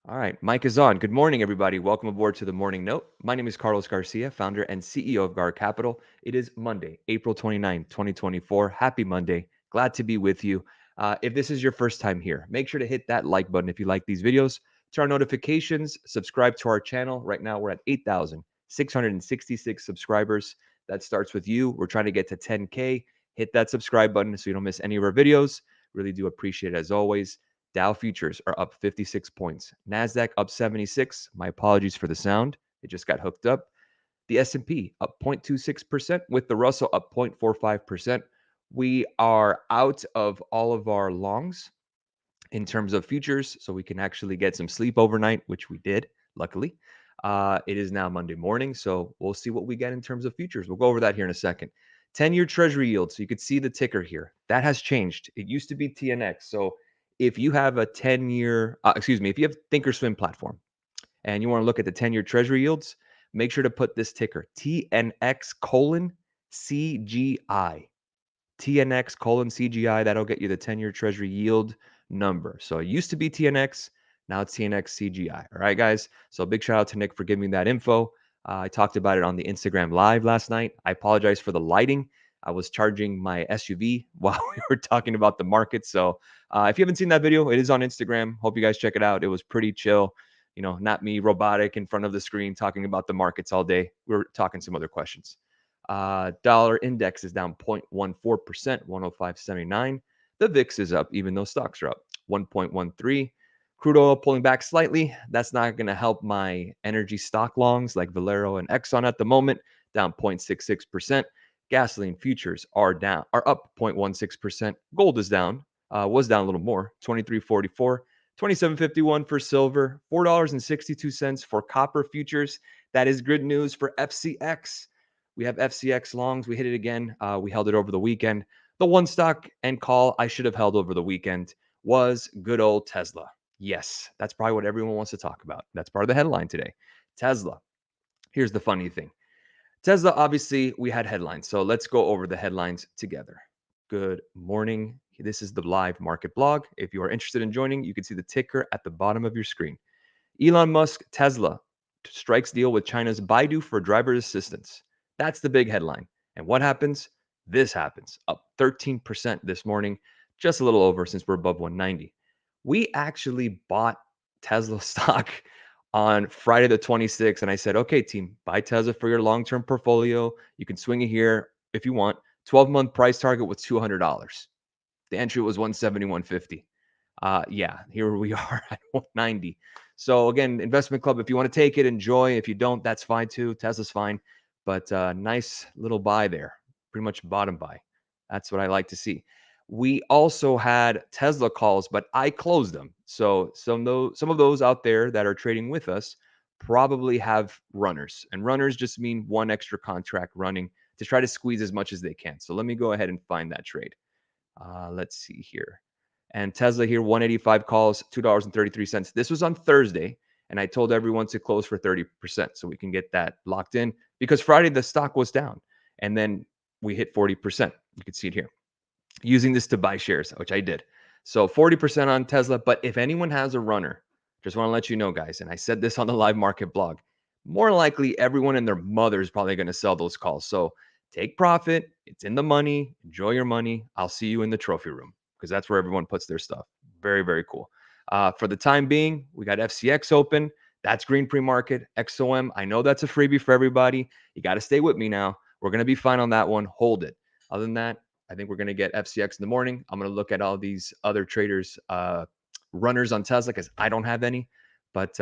All right, mic is on. Good morning, everybody. Welcome aboard to the Morning Note. My name is Carlos Garcia, founder and CEO of Gar Capital. It is Monday, April 29th, 2024. Happy Monday. Glad to be with you. If this is your first time here, make sure to hit that like button if you like these videos. Turn on notifications, subscribe to our channel. Right now, we're at 8,666 subscribers. That starts with you. We're trying to get to 10K. Hit that subscribe button so you don't miss any of our videos. Really do appreciate it as always. Dow futures are up 56 points. Nasdaq up 76. My apologies for the sound. It just got hooked up. The S&P up 0.26% with the Russell up 0.45%. We are out of all of our longs in terms of futures, so we can actually get some sleep overnight, which we did, luckily. It is now Monday morning, so we'll see what we get in terms of futures. We'll go over that here in a second. 10-year Treasury yield, so you could see the ticker here. That has changed. It used to be TNX. So if you have a 10-year, if you have Thinkorswim platform and you want to look at the 10-year Treasury yields, make sure to put this ticker, TNX colon CGI. TNX colon CGI. That'll get you the 10-year Treasury yield number. So it used to be TNX. Now it's TNX CGI. All right, guys. So big shout out to Nick for giving me that info. I talked about it on the Instagram live last night. I apologize for the lighting. I was charging my SUV while we were talking about the market. So if you haven't seen that video, it is on Instagram. Hope you guys check it out. It was pretty chill. You know, not me robotic in front of the screen talking about the markets all day. We were talking some other questions. Dollar index is down 0.14%, 105.79. The VIX is up, even though stocks are up 1.13. Crude oil pulling back slightly. That's not going to help my energy stock longs like Valero and Exxon at the moment, down 0.66%. Gasoline futures are up 0.16%. Gold is down, was down a little more, 23.44. 27.51 for silver, $4.62 for copper futures. That is good news for FCX. We have FCX longs. We hit it again. We held it over the weekend. The one stock and call I should have held over the weekend was good old Tesla. Yes, that's probably what everyone wants to talk about. That's part of the headline today. Tesla. Here's the funny thing. Tesla, obviously, we had headlines. So let's go over the headlines together. Good morning. This is the live market blog. If you are interested in joining, you can see the ticker at the bottom of your screen. Elon Musk, Tesla strikes deal with China's Baidu for driver assistance. That's the big headline. And what happens? This happens, up 13% this morning, just a little over since we're above 190. We actually bought Tesla stock on Friday the 26th. And I said, okay, team, buy Tesla for your long term portfolio. You can swing it here if you want. 12-month price target was $200. The entry was 170, 150. Yeah, here we are at 190. So again, investment club, if you want to take it, enjoy. If you don't, that's fine too. Tesla's fine. But nice little buy there. Pretty much bottom buy. That's what I like to see. We also had Tesla calls, but I closed them. So some of those out there that are trading with us probably have runners. And runners just mean one extra contract running to try to squeeze as much as they can. So let me go ahead and find that trade. Let's see here. And Tesla here, 185 calls, $2.33. This was on Thursday, and I told everyone to close for 30% so we can get that locked in because Friday the stock was down, and then we hit 40%. You can see it here. Using this to buy shares, which I did. So 40% on Tesla. But if anyone has a runner, just want to let you know, guys, and I said this on the live market blog, more likely everyone and their mother is probably going to sell those calls. So take profit. It's in the money. Enjoy your money. I'll see you in the trophy room because that's where everyone puts their stuff. Very, very cool. For the time being, we got FCX open. That's green pre-market. XOM, I know that's a freebie for everybody. You got to stay with me now. We're going to be fine on that one. Hold it. Other than that, I think we're going to get FCX in the morning. I'm going to look at all these other traders, runners on Tesla because I don't have any. But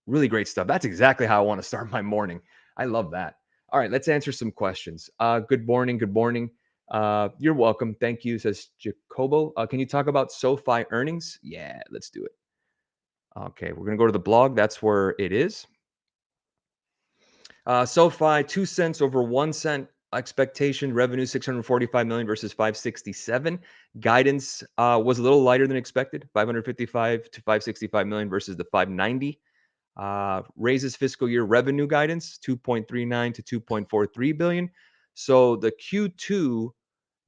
really great stuff. That's exactly how I want to start my morning. I love that. All right, let's answer some questions. Good morning. Good morning. You're welcome. Thank you, says Jacobo. Can you talk about SoFi earnings? Yeah, let's do it. Okay, we're going to go to the blog. That's where it is. SoFi, 2 cents over 1 cent. Expectation revenue 645 million versus 567. Guidance was a little lighter than expected, 555 to 565 million versus the 590. Raises fiscal year revenue guidance 2.39 to 2.43 billion. So the Q2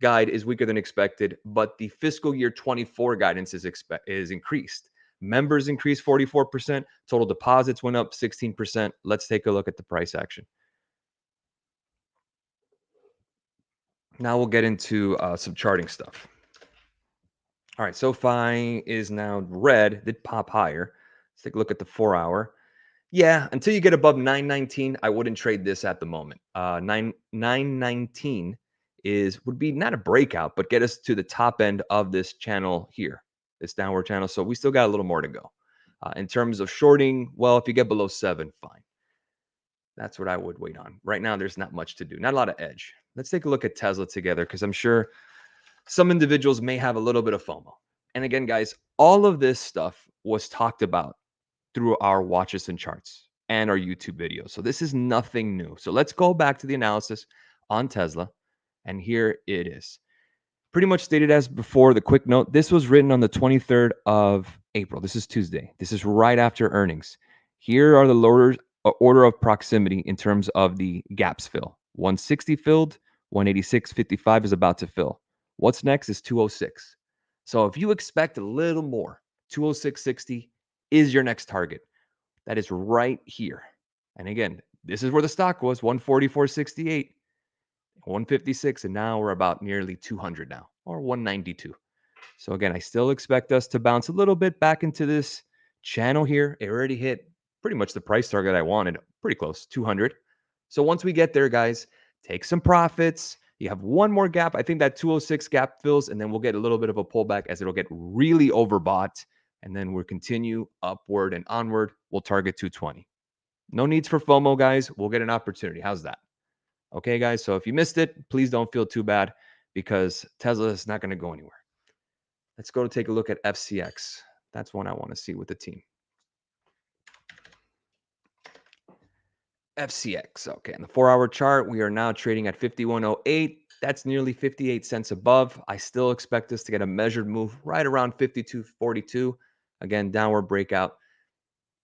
guide is weaker than expected, but the fiscal year 24 guidance is increased. Members increased 44%. Total deposits went up 16%. Let's take a look at the price action. Now we'll get into some charting stuff. All right, SoFi is now red. Did pop higher. Let's take a look at the 4-hour. Yeah, until you get above 919, I wouldn't trade this at the moment. 919 would be not a breakout, but get us to the top end of this channel here, this downward channel. So we still got a little more to go. In terms of shorting, well, if you get below 7, fine. That's what I would wait on. Right now, there's not much to do, not a lot of edge. Let's take a look at Tesla together because I'm sure some individuals may have a little bit of FOMO. And again, guys, all of this stuff was talked about through our watches and charts and our YouTube videos. So this is nothing new. So let's go back to the analysis on Tesla. And here it is. Pretty much stated as before, the quick note. This was written on the 23rd of April. This is Tuesday. This is right after earnings. Here are the lower order of proximity in terms of the gaps fill. 160 filled, 186.55 is about to fill. What's next is 206. So if you expect a little more, 206.60 is your next target. That is right here. And again, this is where the stock was, 144.68, 156, and now we're about nearly 200 now, or 192. So again, I still expect us to bounce a little bit back into this channel here. It already hit pretty much the price target I wanted, pretty close, 200. So once we get there, guys, take some profits. You have one more gap. I think that 206 gap fills, and then we'll get a little bit of a pullback as it'll get really overbought. And then we'll continue upward and onward. We'll target 220. No needs for FOMO, guys. We'll get an opportunity. How's that? Okay, guys. So if you missed it, please don't feel too bad because Tesla is not going to go anywhere. Let's go to take a look at FCX. That's one I want to see with the team. FCX. Okay, on the 4-hour chart, we are now trading at 51.08. That's nearly 58 cents above. I still expect us to get a measured move right around 52.42. Again, downward breakout,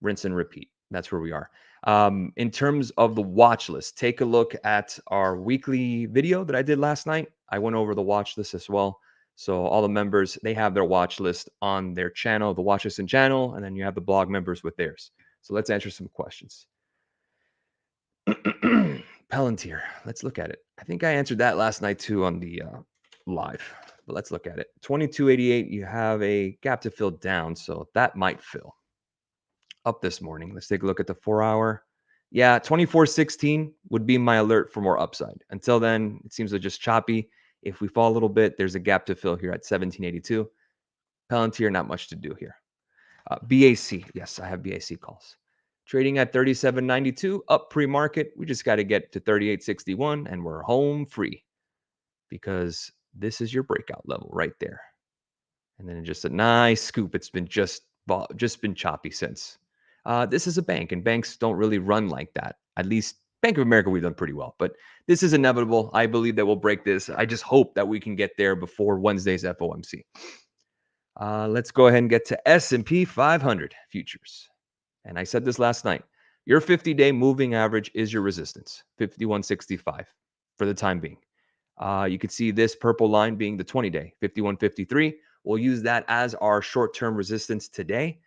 rinse and repeat. That's where we are. In terms of the watch list, take a look at our weekly video that I did last night. I went over the watch list as well. So all the members, they have their watch list on their channel, the Watch List and channel, and then you have the blog members with theirs. So let's answer some questions. Palantir, let's look at it. I think I answered that last night too on the live, but let's look at it. 2288, you have a gap to fill down, so that might fill. Up this morning, let's take a look at the 4-hour. Yeah, 2416 would be my alert for more upside. Until then, it seems like just choppy. If we fall a little bit, there's a gap to fill here at 1782. Palantir, not much to do here. BAC, yes, I have BAC calls. Trading at 37.92, up pre-market. We just got to get to 38.61 and we're home free because this is your breakout level right there. And then just a nice scoop. It's been just been choppy since. This is a bank, and banks don't really run like that. At least Bank of America, we've done pretty well, but this is inevitable. I believe that we'll break this. I just hope that we can get there before Wednesday's FOMC. Let's go ahead and get to S&P 500 futures. And I said this last night. Your 50-day moving average is your resistance, 51.65 for the time being. You could see this purple line being the 20-day, 51.53. We'll use that as our short-term resistance today.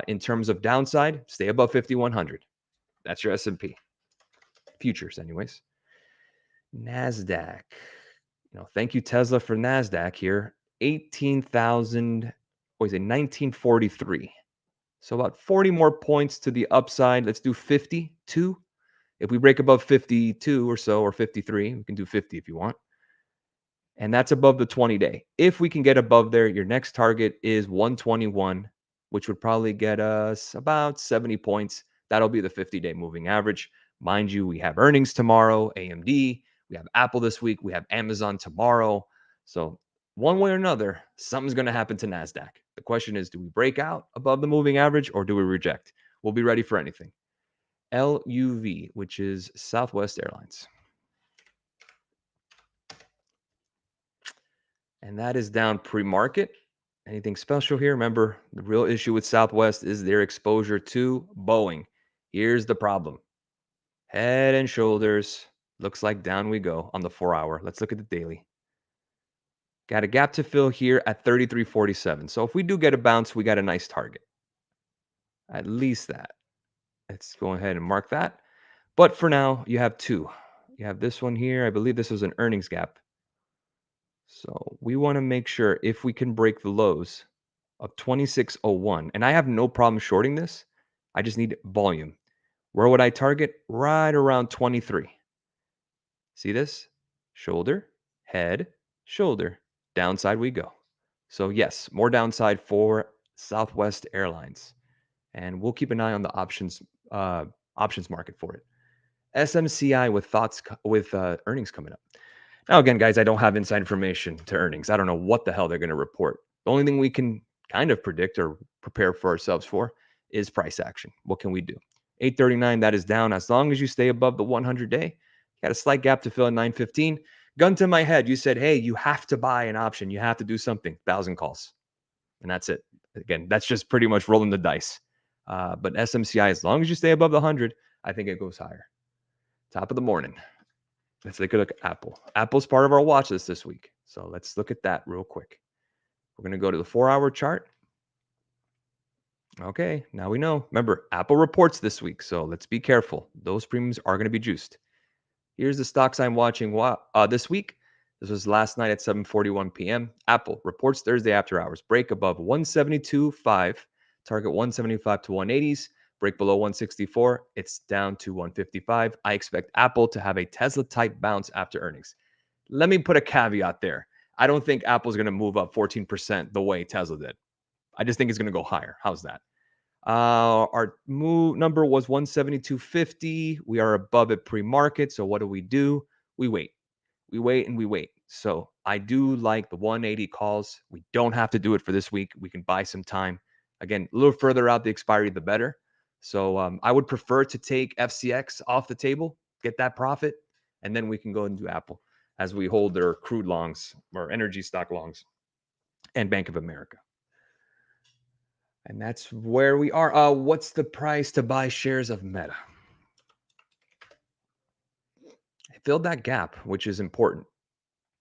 In terms of downside, stay above 5,100. That's your S&P futures, anyways. NASDAQ. Thank you, Tesla, for NASDAQ here. 18,000, what is it, 1943. So about 40 more points to the upside. Let's do 52. If we break above 52 or so, or 53, we can do 50 if you want. And that's above the 20-day. If we can get above there, your next target is 121, which would probably get us about 70 points. That'll be the 50-day moving average. Mind you, we have earnings tomorrow, AMD. We have Apple this week. We have Amazon tomorrow. So one way or another, something's going to happen to NASDAQ. The question is, do we break out above the moving average or do we reject? We'll be ready for anything. LUV, which is Southwest Airlines. And that is down pre-market. Anything special here? Remember, the real issue with Southwest is their exposure to Boeing. Here's the problem. Head and shoulders. Looks like down we go on the 4-hour. Let's look at the daily. Got a gap to fill here at 33.47. So if we do get a bounce, we got a nice target. At least that. Let's go ahead and mark that. But for now, you have two. You have this one here. I believe this was an earnings gap. So we want to make sure if we can break the lows of 26.01, and I have no problem shorting this. I just need volume. Where would I target? Right around 23. See this? Shoulder, head, shoulder. Downside we go. So yes, more downside for Southwest Airlines. And we'll keep an eye on the options market for it. SMCI with thoughts with earnings coming up. Now, again, guys, I don't have inside information to earnings. I don't know what the hell they're going to report. The only thing we can kind of predict or prepare for ourselves for is price action. What can we do? 839, that is down. As long as you stay above the 100 day, got a slight gap to fill at 915. Gun to my head, you said, hey, you have to buy an option. You have to do something. 1,000 calls. And that's it. Again, that's just pretty much rolling the dice. But SMCI, as long as you stay above the 100, I think it goes higher. Top of the morning. Let's take a look at Apple. Apple's part of our watch list this week. So let's look at that real quick. We're going to go to the 4-hour chart. Okay, now we know. Remember, Apple reports this week, so let's be careful. Those premiums are going to be juiced. Here's the stocks I'm watching this week. This was last night at 7:41 p.m. Apple reports Thursday after hours. Break above 172.5, target 175 to 180s. Break below 164, it's down to 155. I expect Apple to have a Tesla type bounce after earnings. Let me put a caveat there. I don't think Apple's going to move up 14% the way Tesla did. I just think it's going to go higher. How's that? Our move number was 172.50. We are above it pre-market. So what do? We wait. We wait and we wait. So I do like the 180 calls. We don't have to do it for this week. We can buy some time. Again, a little further out the expiry, the better. So I would prefer to take FCX off the table, get that profit, and then we can go and do Apple as we hold their crude longs or energy stock longs and Bank of America. And that's where we are. What's the price to buy shares of Meta? I filled that gap, which is important.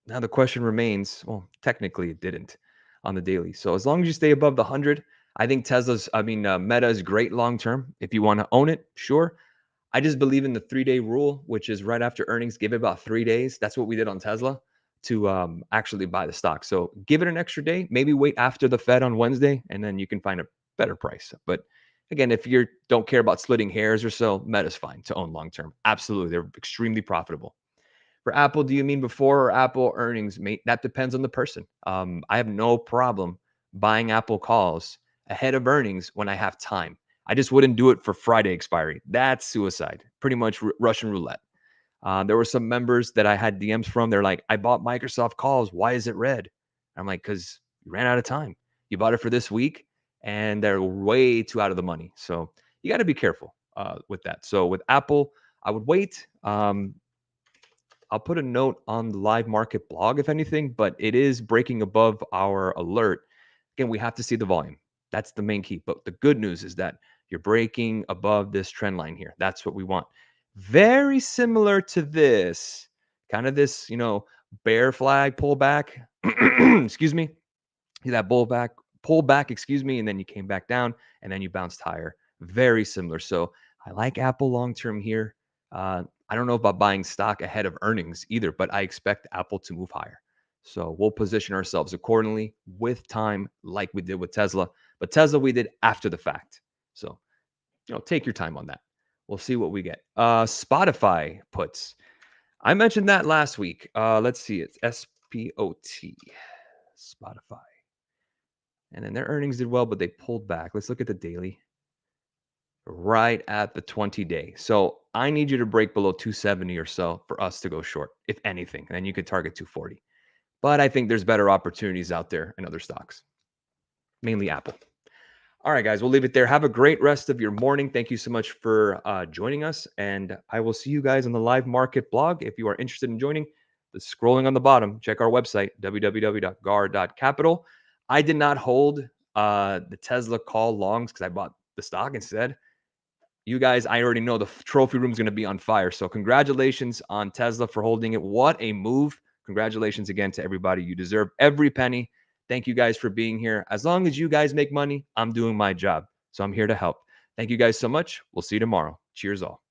Now the question remains, well, technically it didn't on the daily. So as long as you stay above the 100, I think Meta is great long term. If you want to own it, sure. I just believe in the 3-day rule, which is right after earnings, give it about 3 days. That's what we did on Tesla to actually buy the stock. So give it an extra day. Maybe wait after the Fed on Wednesday, and then you can find a better price. But again, if you don't care about splitting hairs or so, Meta's fine to own long term. Absolutely, they're extremely profitable. For Apple, do you mean before or Apple earnings? Mate, that depends on the person. I have no problem buying Apple calls ahead of earnings when I have time. I just wouldn't do it for Friday expiry. That's suicide. Pretty much Russian roulette. There were some members that I had DMs from. They're like, I bought Microsoft calls. Why is it red? I'm like, because you ran out of time. You bought it for this week and they're way too out of the money. So you got to be careful with that. So with Apple, I would wait. I'll put a note on the live market blog, if anything, but it is breaking above our alert. Again, we have to see the volume. That's the main key. But the good news is that you're breaking above this trend line here. That's what we want. Very similar to this, kind of this, bear flag pullback. Excuse me. See that pull back, excuse me, and then you came back down and then you bounced higher. Very similar. So I like Apple long term here. I don't know about buying stock ahead of earnings either, but I expect Apple to move higher. So we'll position ourselves accordingly with time, like we did with Tesla. But Tesla, we did after the fact. So, take your time on that. We'll see what we get. Spotify puts. I mentioned that last week. Let's see. It's SPOT, Spotify. And then their earnings did well, but they pulled back. Let's look at the daily. Right at the 20-day. So I need you to break below 270 or so for us to go short, if anything. And then you could target 240. But I think there's better opportunities out there in other stocks, mainly Apple. All right, guys, we'll leave it there. Have a great rest of your morning. Thank you so much for joining us. And I will see you guys on the live market blog. If you are interested in joining, the scrolling on the bottom, check our website, www.gar.capital. I did not hold the Tesla call longs because I bought the stock instead. You guys, I already know the trophy room is going to be on fire. So congratulations on Tesla for holding it. What a move. Congratulations again to everybody. You deserve every penny. Thank you guys for being here. As long as you guys make money, I'm doing my job. So I'm here to help. Thank you guys so much. We'll see you tomorrow. Cheers all.